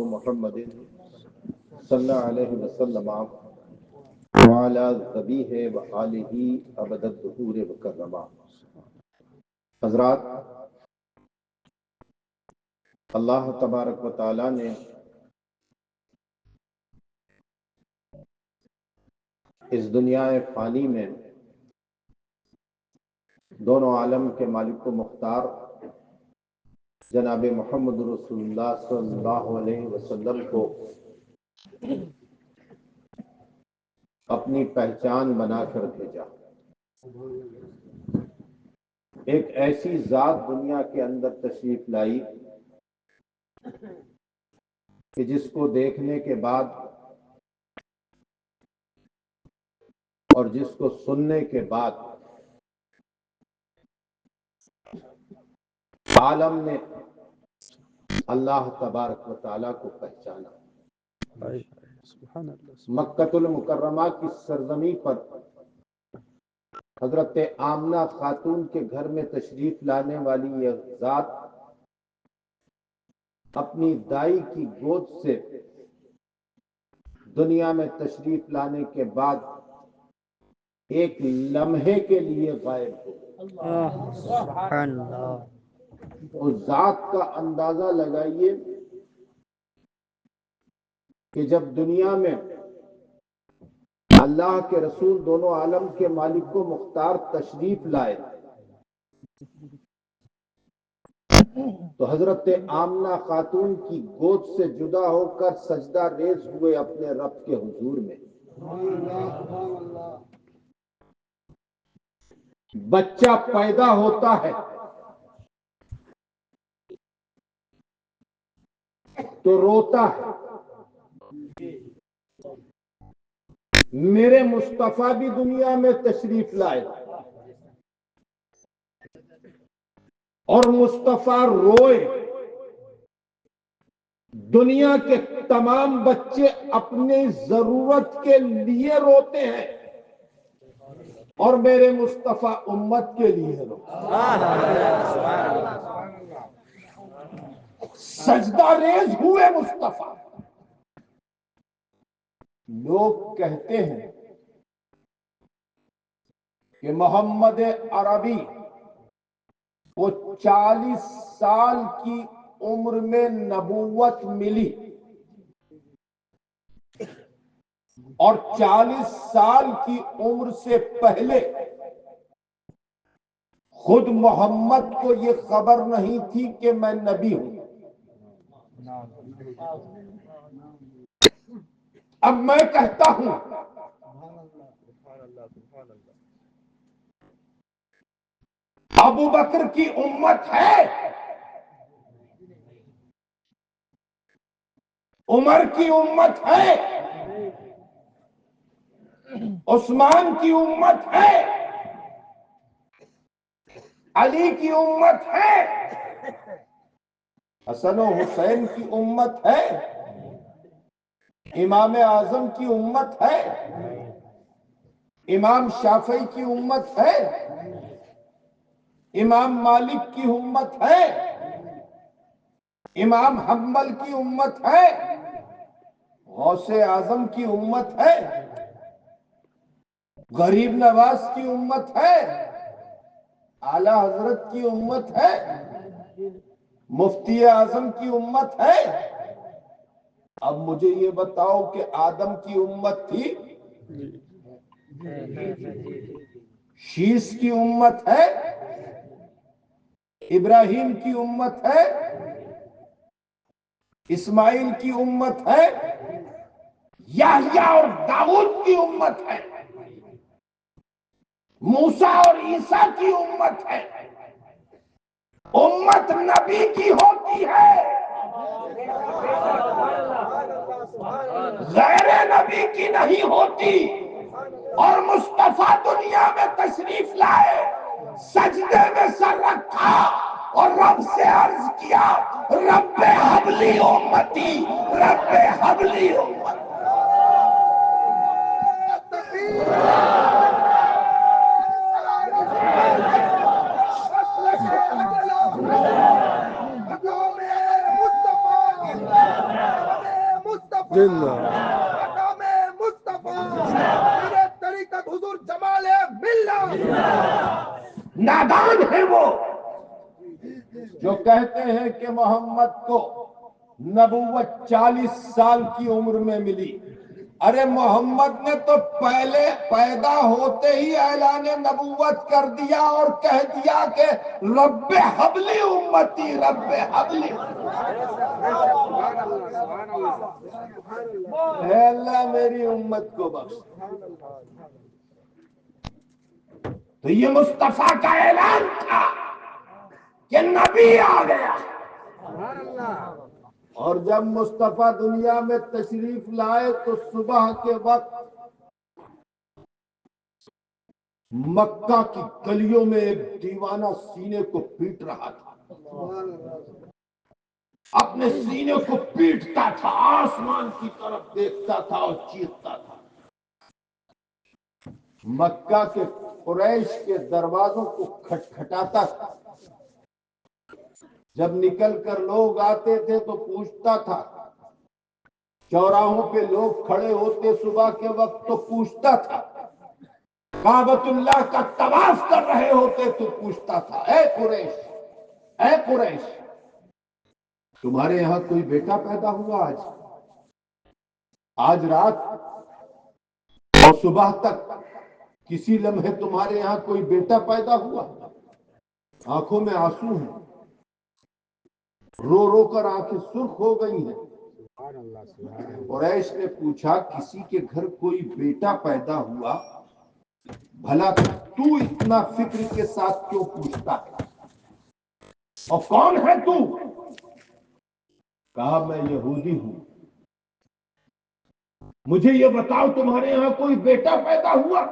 محمد صلی اللہ علیہ وسلم وعلی ذبیح و آلہ ابد الدہور وکرما۔ حضرات، اللہ تبارک و تعالی نے اس دنیا فانی میں دونوں عالم کے مالک و مختار جناب محمد رسول اللہ صلی اللہ علیہ وسلم کو اپنی پہچان بنا کر بھیجا۔ ایک ایسی ذات دنیا کے اندر تشریف لائی کہ جس کو دیکھنے کے بعد اور جس کو سننے کے بعد عالم نے اللہ تبارک و تعالیٰ کو پہچانا۔ مکۃ المکرمہ کی سرزمین پر حضرت آمنہ خاتون کے گھر میں تشریف لانے والی یہ ذات اپنی دائی کی گود سے دنیا میں تشریف لانے کے بعد ایک لمحے کے لیے غائب ہو گئی۔ سبحان اللہ۔ اس ذات کا اندازہ لگائیے کہ جب دنیا میں اللہ کے رسول دونوں عالم کے مالک و مختار تشریف لائے تو حضرت آمنہ خاتون کی گود سے جدا ہو کر سجدہ ریز ہوئے اپنے رب کے حضور میں۔ بچہ پیدا ہوتا ہے تو روتا ہے۔ میرے مصطفیٰ بھی دنیا میں تشریف لائے اور مصطفیٰ روئے۔ دنیا کے تمام بچے اپنی ضرورت کے لیے روتے ہیں اور میرے مصطفیٰ امت کے لیے روتے ہیں۔ سجدہ ریز ہوئے مصطفیٰ۔ لوگ کہتے ہیں کہ محمد عربی کو 40 سال کی عمر میں نبوت ملی اور 40 سال کی عمر سے پہلے خود محمد کو یہ خبر نہیں تھی کہ میں نبی ہوں۔ اب میں کہتا ہوں ابو بکر کی امت ہے، عمر کی امت ہے، عثمان کی امت ہے، علی کی امت ہے، حسن و حسین کی امت ہے، امام اعظم کی امت ہے، امام شافعی کی امت ہے، امام مالک کی امت ہے، امام حنبل کی امت ہے، غوث اعظم کی امت ہے، غریب نواز کی امت ہے، اعلی حضرت کی امت ہے، مفتی اعظم کی امت ہے۔ اب مجھے یہ بتاؤ کہ آدم کی امت تھی؟ شیس کی امت ہے، ابراہیم کی امت ہے، اسماعیل کی امت ہے، یحییٰ اور داؤد کی امت ہے، موسیٰ اور عیسیٰ کی امت ہے۔ امت نبی کی ہوتی ہے، غیر نبی کی نہیں ہوتی۔ اور مصطفیٰ دنیا میں تشریف لائے، سجدے میں سر رکھا اور رب سے عرض کیا، رب حبلی امتی، رب حبلی امتی۔ مقام مصطفیٰ میرے طریقت حضور جمال ملت۔ نادان ہے وہ جو کہتے ہیں کہ محمد کو نبوت 40 سال کی عمر میں ملی۔ ارے محمد نے تو پہلے پیدا ہوتے ہی اعلان نبوت کر دیا اور کہہ دیا کہ رب حبلی امتی، رب حبلی، اے اللہ میری امت کو بخش۔ تو یہ مصطفیٰ کا اعلان تھا کہ نبی آ گیا۔ اور جب مصطفیٰ دنیا میں تشریف لائے تو صبح کے وقت مکہ کی گلیوں میں ایک دیوانہ سینے کو پیٹ رہا تھا، اپنے سینے کو پیٹتا تھا، آسمان کی طرف دیکھتا تھا اور چیختا تھا۔ مکہ کے قریش کے دروازوں کو کھٹکھٹاتا تھا۔ جب نکل کر لوگ آتے تھے تو پوچھتا تھا، چوراہوں پہ لوگ کھڑے ہوتے صبح کے وقت تو پوچھتا تھا، کعبۃ اللہ کا طواف کر رہے ہوتے تو پوچھتا تھا، اے قریش، اے قریش، تمہارے یہاں کوئی بیٹا پیدا ہوا آج رات اور صبح تک کسی لمحے تمہارے یہاں کوئی بیٹا پیدا ہوا؟ آنکھوں میں آنسو ہیں، رو رو کر آنکھیں سرخ ہو گئی ہیں۔ قریش نے پوچھا، کسی کے گھر کوئی بیٹا پیدا ہوا؟ بھلا تو اتنا فکر کے ساتھ کیوں پوچھتا ہے؟ اور کون ہے تو؟ کہا میں یہودی ہوں، مجھے یہ بتاؤ تمہارے یہاں کوئی بیٹا پیدا ہوا؟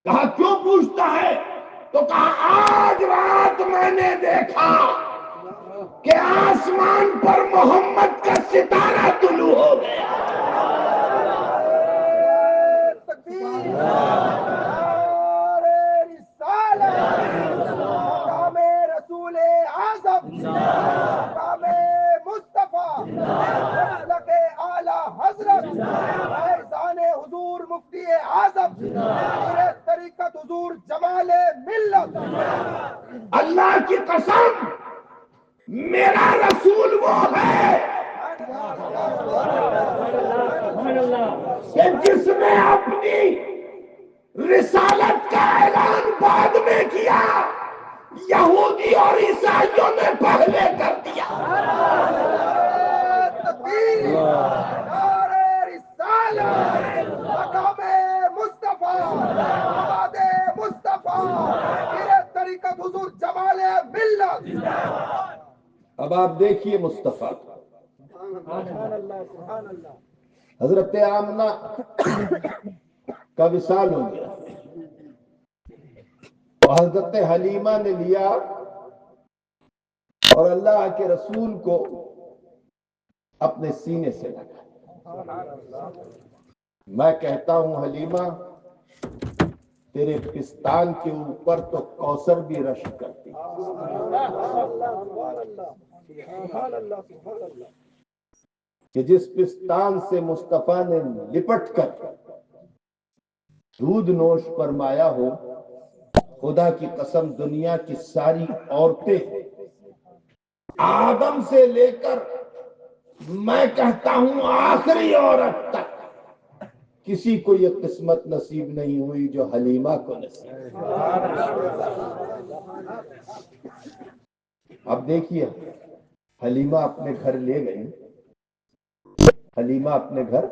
کہا کیوں پوچھتا ہے؟ تو کہا آج رات میں نے دیکھا کہ آسمان پر محمد کا ستارہ طلوع ہو گیا۔ مقام رسول اعظم، مقام مصطفیٰ، مسلک اعلی حضرت، فیضان حضور مفتی اعظم، میرے طریقت حضور جمال ملت۔ اللہ کی قسم میرا رسول وہ ہے کہ جس نے اپنی رسالت کا اعلان بعد میں کیا، یہودی اور عیسائیوں نے پہلے کر دیا۔ مقام مصطفیٰ، آباد مصطفیٰ، میرے طریقت حضور جمال ملت۔ اب آپ دیکھیے مصطفیٰ، حضرت آمنہ کا وصال ہو گیا، حضرت حلیمہ نے لیا اور اللہ کے رسول کو اپنے سینے سے لگا۔ میں کہتا ہوں حلیمہ، تیرے پستان کے اوپر تو کوثر بھی رشک کرتی، کہ جس پستان سے مصطفیٰ نے لپٹ کر دودھ نوش فرمایا ہو، خدا کی قسم دنیا کی ساری عورتیں آدم سے لے کر میں کہتا ہوں آخری عورت تک کسی کو یہ قسمت نصیب نہیں ہوئی جو حلیمہ کو نصیب۔ اب دیکھیے، حلیمہ اپنے گھر لے گئی، حلیمہ اپنے گھر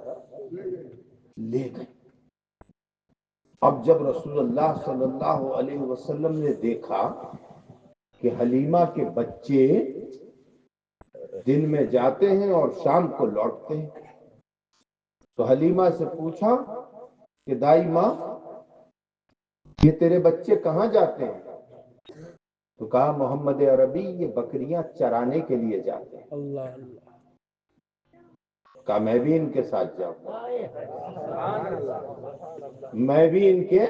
لے گئی۔ اب جب رسول اللہ صلی اللہ علیہ وسلم نے دیکھا کہ حلیمہ کے بچے دن میں جاتے ہیں اور شام کو لوٹتے ہیں، تو حلیمہ سے پوچھا کہ دائی ماں، یہ تیرے بچے کہاں جاتے ہیں؟ تو کہا محمد عربی یہ بکریاں چرانے کے لیے جاتے ہیں۔ کہا میں بھی ان کے ساتھ جاؤں گا، میں بھی ان کے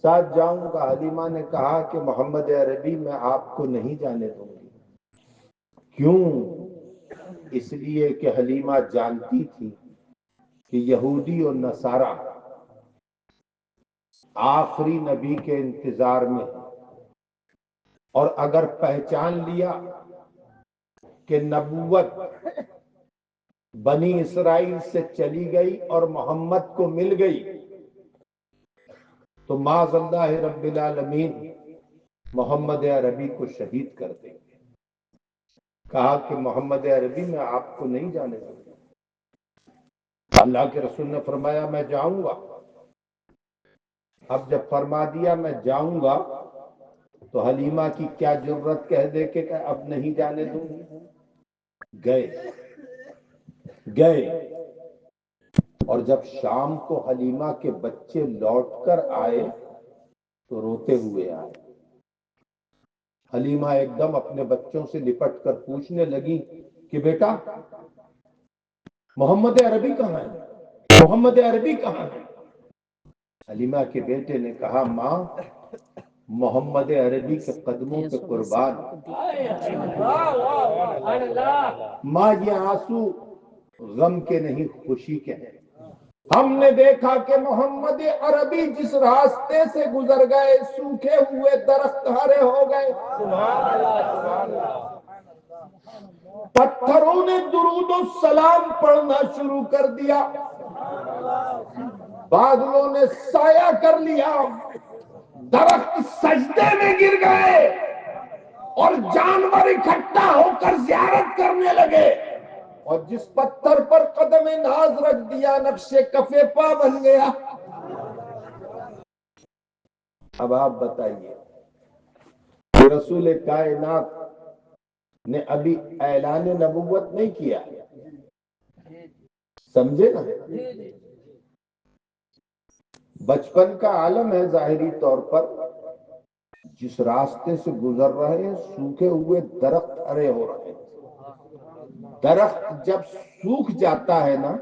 ساتھ جاؤں گا۔ حلیمہ نے کہا کہ محمد عربی میں آپ کو نہیں جانے دوں گی۔ کیوں؟ اس لیے کہ حلیمہ جانتی تھی کہ یہودی اور نصارہ آخری نبی کے انتظار میں، اور اگر پہچان لیا کہ نبوت بنی اسرائیل سے چلی گئی اور محمد کو مل گئی تو معاذ اللہ رب العالمین محمد عربی کو شہید کر دیں گے۔ کہا کہ محمد عربی میں آپ کو نہیں جانے دوں گا۔ اللہ کے رسول نے فرمایا میں جاؤں گا۔ اب جب فرما دیا میں جاؤں گا تو حلیمہ کی کیا جرت کہہ دے کہ اب نہیں جانے دوں گی۔ گئے اور جب شام کو حلیمہ کے بچے لوٹ کر آئے تو روتے ہوئے آئے۔ حلیمہ ایک دم اپنے بچوں سے لپٹ کر پوچھنے لگی کہ بیٹا محمد عربی کہاں ہے؟ محمد عربی کہاں ہے؟ حلیمہ کے بیٹے نے کہا ماں محمد عربی کے قدموں پہ قربان۔ ماں یہ آنسو غم کے نہیں خوشی کے ہیں۔ ہم نے دیکھا کہ محمد عربی جس راستے سے گزر گئے سوکھے ہوئے درخت ہرے ہو گئے۔ پتھروں نے درود و سلام پڑھنا شروع کر دیا، بادلوں نے سایہ کر لیا، درخت سجدے میں گر گئے اور جانور اکٹھا ہو کر زیارت کرنے لگے، اور جس پتھر پر قدم ناز رکھ دیا نقش کفے پا بن گیا۔ اب آپ بتائیے کہ رسول کائنات نے ابھی اعلان نبوت نہیں کیا، سمجھے نا؟ بچپن کا عالم ہے ظاہری طور پر، جس راستے سے گزر رہے ہیں سوکھے ہوئے درخت ہرے ہو رہے ہیں۔ درخت جب سوکھ جاتا ہے نا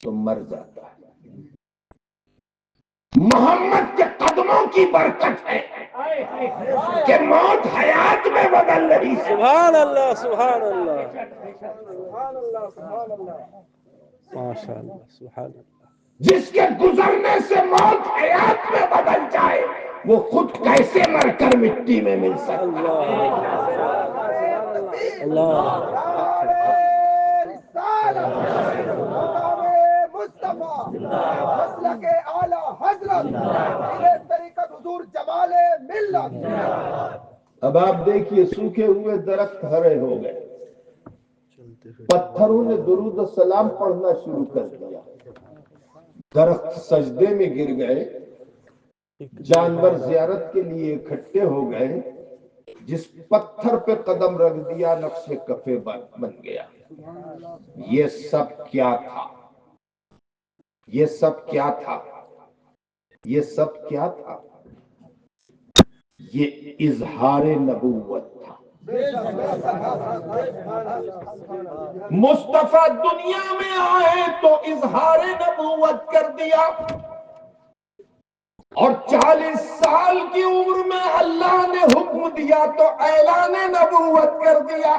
تو مر جاتا ہے۔ محمد کے قدموں کی برکت ہے کہ موت حیات میں بدل رہی ہے۔ سبحان اللہ سبحان اللہ سبحان اللہ سبحان اللہ ماشاء اللہ سبحان اللہ۔ جس کے گزرنے سے موت حیات میں بدل جائے وہ خود کیسے مر کر مٹی میں مل سکتا ہے؟ اب آپ دیکھیے سوکھے ہوئے درخت ہرے ہو گئے، پتھروں نے درود و سلام پڑھنا شروع کر دیا، درخت سجدے میں گر گئے، جانور زیارت کے لیے اکٹھے ہو گئے، جس پتھر پہ قدم رکھ دیا نقش کفے بن گیا۔ یہ سب کیا تھا؟ یہ سب کیا تھا؟ یہ سب کیا تھا؟ یہ اظہار نبوت تھا۔ مصطفیٰ دنیا میں آئے تو اظہار نبوت کر دیا، اور 40 سال کی عمر میں اللہ نے حکم دیا تو اعلان نبوت کر دیا۔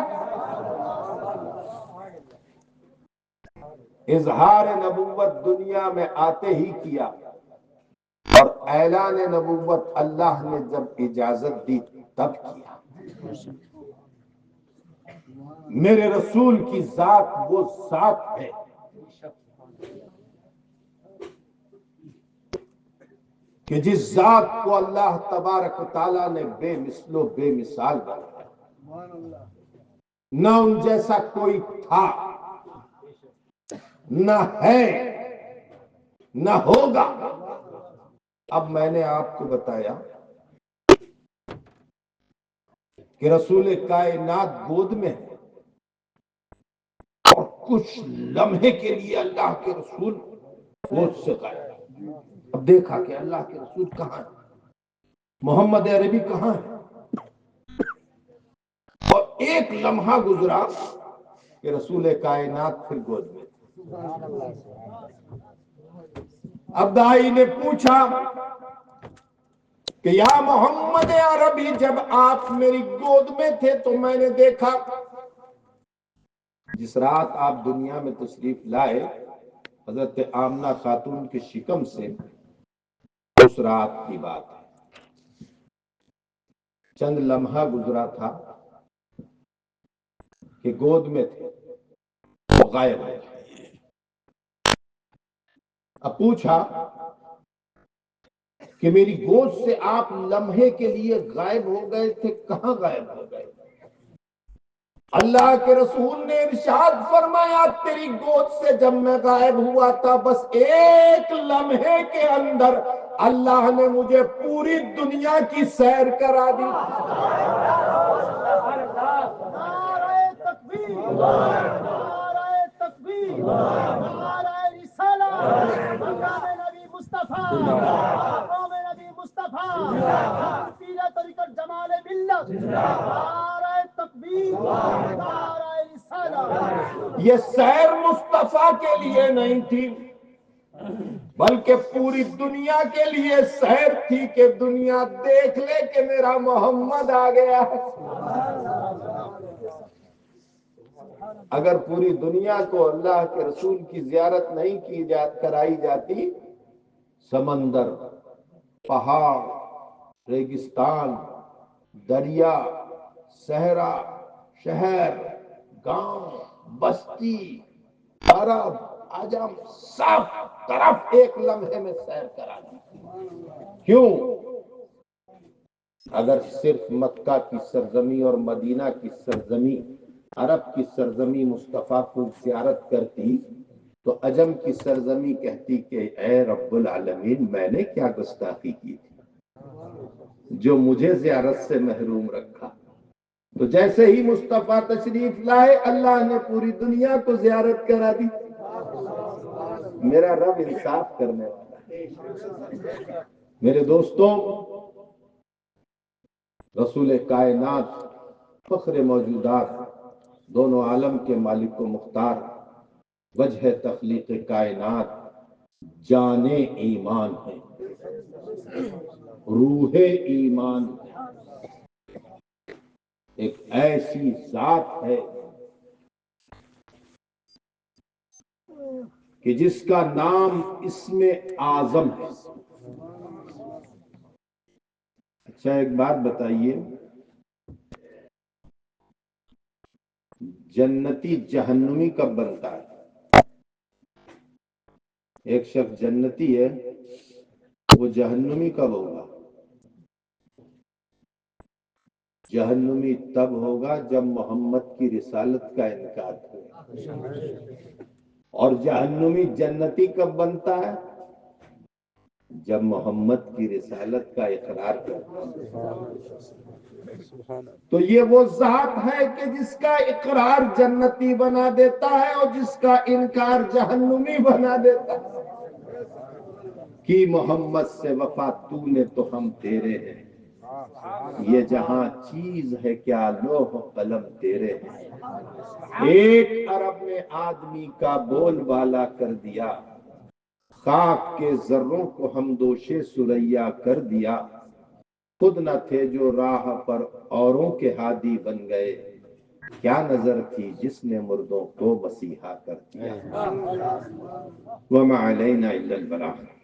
اظہار نبوت دنیا میں آتے ہی کیا، اور اعلان نبوت اللہ نے جب اجازت دی تب کیا۔ میرے رسول کی ذات وہ ذات ہے کہ جس ذات کو اللہ تبارک و تعالیٰ نے بے مثل و بے مثال بنایا، نہ ان جیسا کوئی تھا، نہ ہے، نہ ہوگا۔ اب میں نے آپ کو بتایا کہ رسول کائنات گود میں ہے، اور کچھ لمحے کے لیے اللہ کے رسول گود سے غائب۔ اب دیکھا کہ اللہ کے رسول کہاں ہے، محمد عربی کہاں ہے، اور ایک لمحہ گزرا کہ رسول کائنات پھر گود میں تھے۔ اب دائی نے پوچھا کہ یا محمد عربی جب آپ میری گود میں تھے تو میں نے دیکھا جس رات آپ دنیا میں تشریف لائے حضرت آمنہ خاتون کے شکم سے، اس رات کی بات ہے۔ چند لمحہ گزرا تھا کہ گود میں تھے، وہ غائب ہو گئے۔ اب پوچھا کہ میری گود سے آپ لمحے کے لیے غائب ہو گئے تھے، کہاں غائب ہو گئے؟ اللہ کے رسول نے ارشاد فرمایا تیری گود سے جب میں غائب ہوا تھا بس ایک لمحے کے اندر اللہ نے مجھے پوری دنیا کی سیر کرا دی۔ نعرہ تکبیر، نعرہ تکبیر، نعرہ رسالت، مقام نبی مصطفیٰ، مقام نبی مصطفیٰ، سیرت طریقت جمال ملت، نعرہ تکبیر، نعرہ رسالت۔ یہ سیر مصطفیٰ کے لیے نہیں تھی بلکہ پوری دنیا کے لیے سیر تھی کہ دنیا دیکھ لے کہ میرا محمد آ گیا ہے۔ اگر پوری دنیا کو اللہ کے رسول کی زیارت نہیں کرائی جاتی، سمندر، پہاڑ، ریگستان، دریا، صحرا، شہر، گاؤں، بستی، عرب، عجم، سب طرف ایک لمحے میں سیر کرا دی۔ کیوں؟ اگر صرف مکہ کی سرزمی اور مدینہ کی سرزمی، عرب کی سرزمی مصطفیٰ کو زیارت کرتی تو عجم کی سرزمی کہتی کہ اے رب العالمین میں نے کیا گستاخی کی تھی جو مجھے زیارت سے محروم رکھا۔ تو جیسے ہی مصطفیٰ تشریف لائے اللہ نے پوری دنیا کو زیارت کرا دی۔ میرا رب انصاف کرنے والا ہے۔ میرے دوستوں، رسول کائنات، فخر موجودات، دونوں عالم کے مالک و مختار، وجہ تخلیق کائنات، جان ایمان ہے، روح ایمان ہے، ایک ایسی ذات ہے کہ جس کا نام اسم اعظم ہے۔ اچھا ایک بات بتائیے، جنتی جہنمی کب بنتا ہے؟ ایک شخص جنتی ہے، وہ جہنمی کب ہوگا؟ جہنمی تب ہوگا جب محمد کی رسالت کا انکار کرے۔ اور جہنمی جنتی کب بنتا ہے؟ جب محمد کی رسالت کا اقرار کرتا ہے۔ تو یہ وہ ذات ہے کہ جس کا اقرار جنتی بنا دیتا ہے اور جس کا انکار جہنمی بنا دیتا ہے۔ کہ محمد سے وفا تو نے تو ہم تیرے ہیں، یہ جہاں چیز ہے کیا لوح و قلم تیرے ہیں۔ ایک عرب نے آدمی کا بول بالا کر دیا، خاک کے ذروں کو ہم دوشے سریا کر دیا، خود نہ تھے جو راہ پر اوروں کے ہادی بن گئے، کیا نظر تھی جس نے مردوں کو مسیحا کر دیا۔ وما علینا الا البلاغ۔